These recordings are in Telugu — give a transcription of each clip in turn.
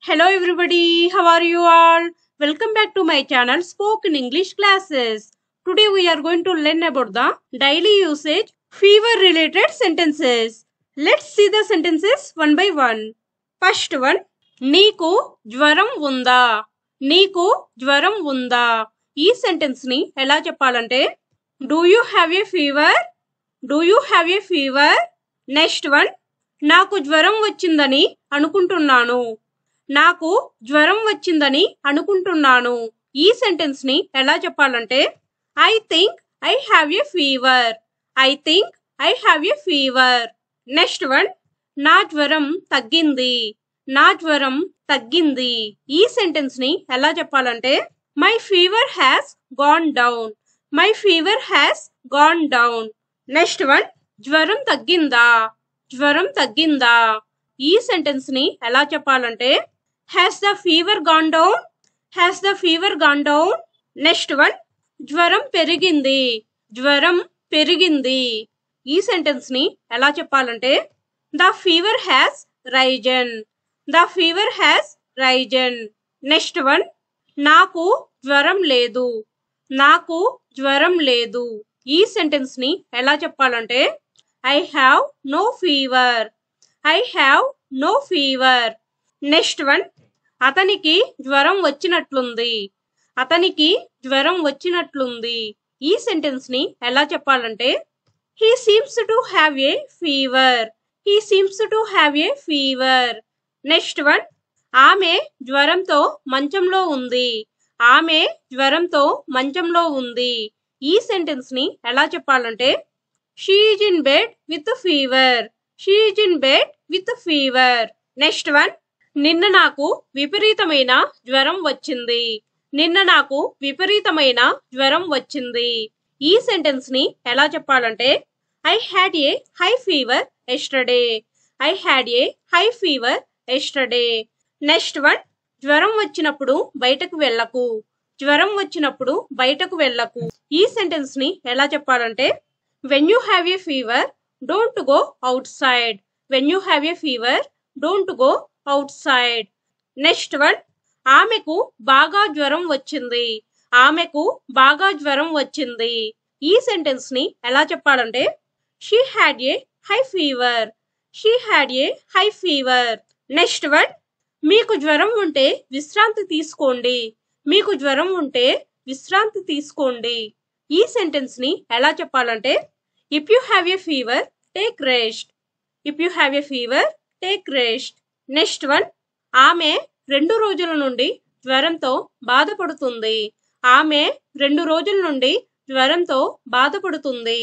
Hello everybody, how are you all? Welcome back to my channel Spoken English Classes. Today we are going to learn about the daily usage fever related sentences. Let's see the sentences one by one. First one, నీకు జ్వరం ఉందా? నీకు జ్వరం ఉందా? ఈ సెంటెన్స్ ని ఎలా చెప్పాలంటే Do you have a fever? Do you have a fever? Next one, నాకు జ్వరం వచ్చిందని అనుకుంటున్నాను. నాకు జ్వరం వచ్చిందని అనుకుంటున్నాను. ఈ సెంటెన్స్ ని ఎలా చెప్పాలంటే I think I have a fever. I think I have a fever. Next one, నా జ్వరం తగ్గింది. నా జ్వరం తగ్గింది. ఈ సెంటెన్స్ ని ఎలా చెప్పాలంటే My fever has gone down. My fever has gone down. Next one, జ్వరం తగ్గిందా? జ్వరం తగ్గిందా? ఈ సెంటెన్స్ ని ఎలా చెప్పాలంటే Has the fever gone down? Has the fever gone down? Next one, జ్వరం పెరిగింది. జ్వరం పెరిగింది. ఈ సెంటెన్స్ ని ఎలా చెప్పాలంటే The fever has risen. The fever has risen. Next one, నాకు జ్వరం లేదు. నాకు జ్వరం లేదు. ఈ సెంటెన్స్ ని ఎలా చెప్పాలంటే I have no fever. I have no fever. Next one, అతనికి జ్వరం వచ్చినట్లుంది. అతనికి జ్వరం వచ్చినట్లుంది. ఈ సెంటెన్స్ ని ఎలా చెప్పాలంటే He seems to have a fever. He seems to have a fever. Next one, ఆమె జ్వరంతో మంచంలో ఉంది. ఆమె జ్వరంతో మంచంలో ఉంది. ఈ సెంటెన్స్ ని ఎలా చెప్పాలంటే She is in bed with fever. She is in bed with fever. Next one, నిన్న నాకు విపరీతమైన జ్వరం వచ్చింది. నిన్న నాకు విపరీతమైన జ్వరం వచ్చింది. ఈ సెంటెన్స్ ని ఎలా చెప్పాలంటే I had a high fever yesterday. I had a high fever yesterday. Next one, జ్వరం వచ్చినప్పుడు బయటకు వెళ్ళకు. జ్వరం వచ్చినప్పుడు బయటకు వెళ్ళకు. ఈ సెంటెన్స్ ని ఎలా చెప్పాలంటే When you have a fever, don't go outside. When you have a fever, don't go outside. Next one, ఆమెకు బాగా జ్వరం వచ్చింది. ఆమెకు బాగా జ్వరం వచ్చింది. ఈ సెంటెన్స్ ని ఎలా చెప్పాలంటే She had a high fever. She had a high fever. Next one, మీకు జ్వరం ఉంటే విశ్రాంతి తీసుకోండి. మీకు జ్వరం ఉంటే విశ్రాంతి తీసుకోండి. ఈ సెంటెన్స్ ని ఎలా చెప్పాలంటే If you have a fever, take rest. If you have a fever, take rest. Next one, ఆమె 2 రోజుల నుండి జ్వరంతో బాధపడుతుంది. ఆమె 2 రోజుల నుండి జ్వరంతో బాధపడుతుంది.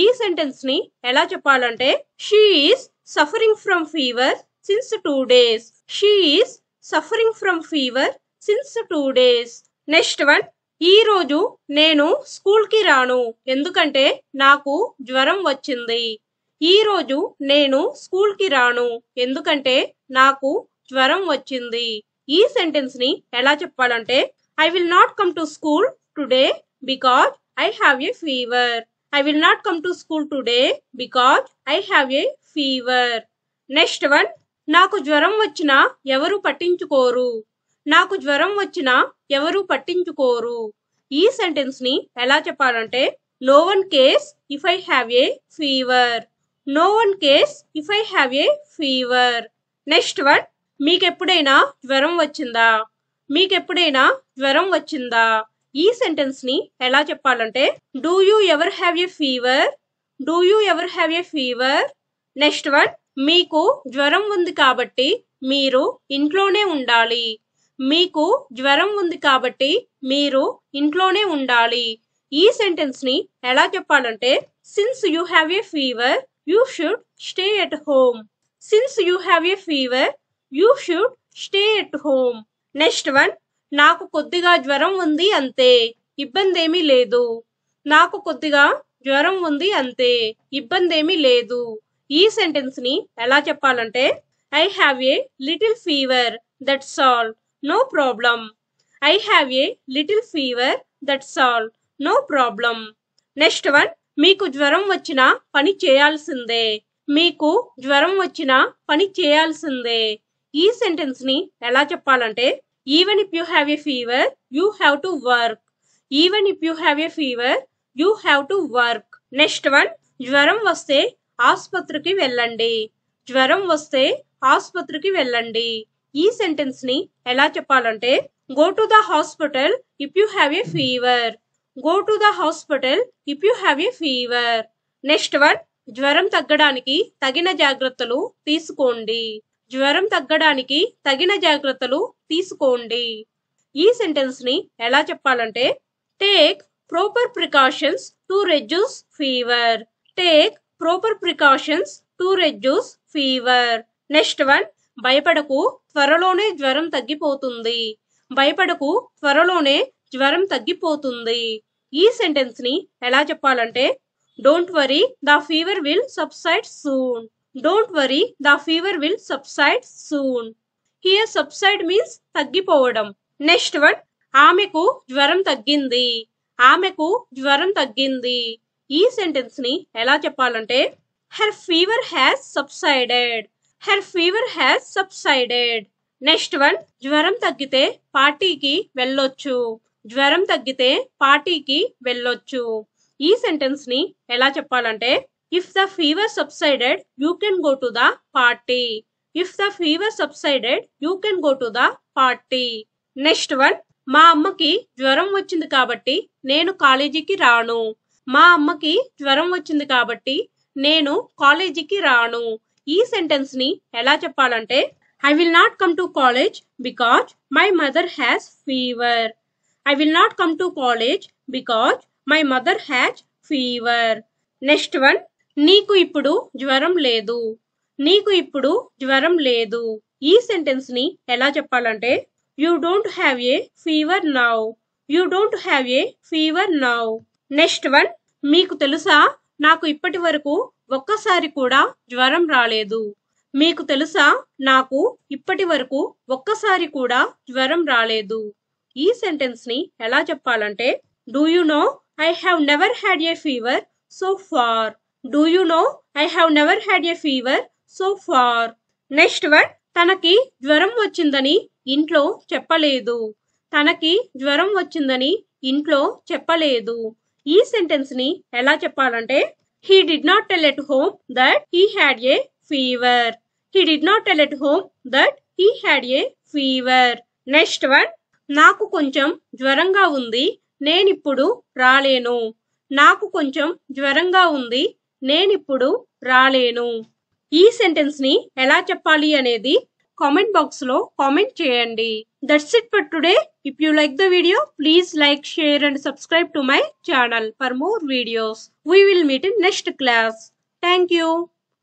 ఈ సెంటెన్స్ ని ఎలా చెప్పాలంటే She is suffering from fever since 2 days. She is suffering from fever since 2 days. Next one, ఈ రోజు నేను స్కూల్ కి రాను ఎందుకంటే నాకు జ్వరం వచ్చింది. ఈ రోజు నేను స్కూల్ కి రాను ఎందుకంటే నాకు జ్వరం వచ్చింది. ఈ సెంటెన్స్ ని ఎలా చెప్పాలంటే I will not come to school today because I have a fever. I will not come to school today because I have a fever. Next one, నాకు జ్వరం వచ్చినా ఎవరు పట్టించుకోరు. నాకు జ్వరం వచ్చినా ఎవరు పట్టించుకోరు. ఈ సెంటెన్స్ ని ఎలా చెప్పాలంటే No one cares if I have a fever. No one cares if I have a fever. Next one, మీకెప్పుడైనా జ్వరం వచ్చిందా? మీకెప్పుడైనా జ్వరం వచ్చిందా? ఈ సెంటెన్స్ ని ఎలా చెప్పాలంటే Do you ever have a fever? Do you ever have a fever? Next one, మీకు జ్వరం ఉంది కాబట్టి మీరు ఇంట్లోనే ఉండాలి. మీకు జ్వరం ఉంది కాబట్టి మీరు ఇంట్లోనే ఉండాలి. ఈ సెంటెన్స్ ని ఎలా చెప్పాలంటే Since you have a fever, you should stay at home. Since you have a fever, you should stay at home. Next one, నాకు కొద్దిగా జ్వరం ఉంది అంతే, ఇబ్బందేమీ లేదు. నాకు కొద్దిగా జ్వరం ఉంది అంతే, ఇబ్బందేమీ లేదు. ఈ సెంటెన్స్ ని ఎలా చెప్పాలంటే I have a little fever, that's all. No problem. I have a little fever, that's all. No problem. Next one, మీకు జ్వరం వచ్చినా పని చేయాల్సిందే. మీకు జ్వరం వచ్చినా పని చేయాల్సిందే. ఈ సెంటెన్స్ ని ఎలా చెప్పాలంటే even if you have a fever you have to work. Even if you have a fever you have to work. Next one, జ్వరం వస్తే ఆసుపత్రికి వెళ్ళండి. జ్వరం వస్తే ఆసుపత్రికి వెళ్ళండి. ఈ సెంటెన్స్ ని ఎలా చెప్పాలంటే go to the hospital if you have a fever. Go to the hospital if you have a fever. Next one, జ్వరం తగ్గడానికి తగిన జాగ్రత్తలు తీసుకోండి. జ్వరం తగ్గడానికి తగిన జాగ్రత్తలు తీసుకోండి. ఈ సెంటెన్స్ ని ఎలా చెప్పాలంటే take proper precautions to reduce fever. Take proper precautions to reduce fever. Next one, భయపడకు త్వరలోనే జ్వరం తగ్గిపోతుంది. భయపడకు త్వరలోనే జ్వరం తగ్గిపోతుంది. ఈ సెంటెన్స్ ని ఎలా చెప్పాలంటే don't worry the fever will subside soon. Don't worry the fever will subside soon. Here subside means తగ్గిపోవడం. నెక్స్ట్ వన్, ఆమెకు జ్వరం తగ్గింది. ఆమెకు జ్వరం తగ్గింది. ఈ సెంటెన్స్ ని ఎలా చెప్పాలంటే her fever has subsided. Her fever has subsided. Next one, జ్వరం తగ్గితే పార్టీకి వెళ్ళొచ్చు. జ్వరం తగ్గితే పార్టీకి వెళ్ళొచ్చు. ఈ సెంటెన్స్ ని ఎలా చెప్పాలంటే if the fever subsided you can go to the party. If the fever subsided you can go to the party. Next one, మా అమ్మకి జ్వరం వచ్చింది కాబట్టి నేను కాలేజీకి రాను. మా అమ్మకి జ్వరం వచ్చింది కాబట్టి నేను కాలేజీకి రాను. ఈ సెంటెన్స్ ని ఎలా చెప్పాలంటే I will not come to college because my mother has fever. I will not come to college because my mother has fever. Next one, నీకు ఇప్పుడు జ్వరం లేదు. నీకు ఇప్పుడు జ్వరం లేదు. ఈ సెంటెన్స్ ని ఎలా చెప్పాలంటే you don't have a fever now. You don't have a fever now. Next one, మీకు తెలుసా నాకు ఇప్పటి వరకు ఒక్కసారి కూడా జ్వరం రాలేదు. మీకు తెలుసా నాకు ఇప్పటి వరకు ఒక్కసారి కూడా జ్వరం రాలేదు. ఈ సెంటెన్స్ ని ఎలా చెప్పాలంటే do you know I have never had a fever so far. Do you know I have never had a fever so far. Next one, తనకి జ్వరం వచ్చిందని ఇంట్లో చెప్పలేదు. తనకి జ్వరం వచ్చిందని ఇంట్లో చెప్పలేదు. ఈ సెంటెన్స్ ని ఎలా చెప్పాలంటే he did not tell at home that he had a fever. He did not tell at home that he had a fever. Next one, నాకు కొంచెం జ్వరంగా ఉంది నేనిప్పుడు రాలేను. నాకు కొంచెం జ్వరంగా ఉంది నేనిప్పుడు రాలేను. ఈ సెంటెన్స్ ని ఎలా చెప్పాలి అనేది కామెంట్ బాక్స్ లో కామెంట్ చేయండి. That's it for today. If you like the video, please like, share and subscribe to my channel for more videos. We will meet in next class. Thank you.